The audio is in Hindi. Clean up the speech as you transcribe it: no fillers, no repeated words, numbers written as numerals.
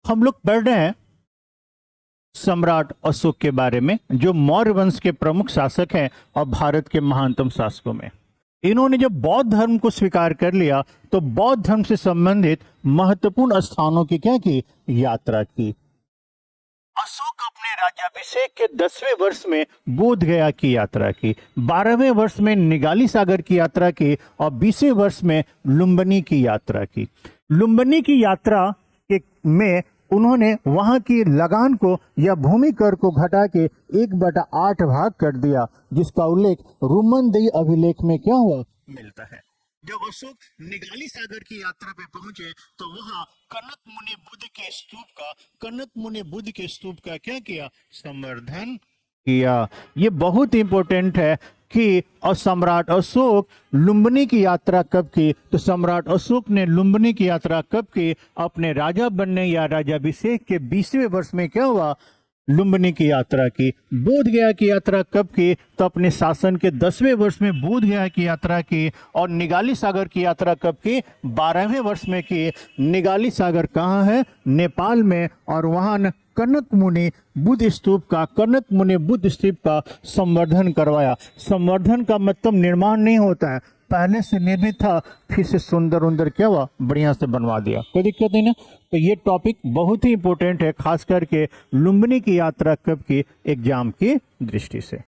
हम लोग पढ़ रहे हैं सम्राट अशोक के बारे में, जो मौर्य वंश के प्रमुख शासक हैं और भारत के महानतम शासकों में। इन्होंने जब बौद्ध धर्म को स्वीकार कर लिया तो बौद्ध धर्म से संबंधित महत्वपूर्ण स्थानों की क्या की यात्रा की। अशोक अपने राज्याभिषेक के 10वें वर्ष में बोध गया की यात्रा की, 12वें वर्ष में निगाली सागर की यात्रा की और 20वें वर्ष में लुम्बिनी की यात्रा की। लुम्बिनी की यात्रा में उन्होंने वहां की लगान को या भूमि कर को घटा के 1/8 भाग कर दिया, जिसका उल्लेख रुमनदेही अभिलेख में क्या हुआ मिलता है। जब अशोक निगाली सागर की यात्रा पे पहुंचे तो वहां कनक मुनि बुद्ध के स्तूप का क्या किया, संवर्धन किया। ये बहुत इंपॉर्टेंट है कि और सम्राट अशोक लुम्बिनी की यात्रा कब की, तो सम्राट अशोक ने लुम्बिनी की यात्रा कब की, अपने राजा बनने या राजाभिषेक के 20वें वर्ष में क्या हुआ, लुम्बिनी की यात्रा की। बोध गया की यात्रा कब की, तो अपने शासन के 10वें वर्ष में बोध गया की यात्रा की। और निगाली सागर की यात्रा कब की, 12वें वर्ष में की। निगाली सागर कहाँ है, नेपाल में, और वहां कनक मुनि बुद्ध स्तूप का संवर्धन करवाया। संवर्धन का मतलब निर्माण नहीं होता है, पहले से निर्मित था, फिर से सुंदर क्या हुआ, बढ़िया से बनवा दिया, कोई दिक्कत नहीं ना। तो ये टॉपिक बहुत ही इंपॉर्टेंट है, खास करके लुम्बिनी की यात्रा कब की, एग्जाम की दृष्टि से।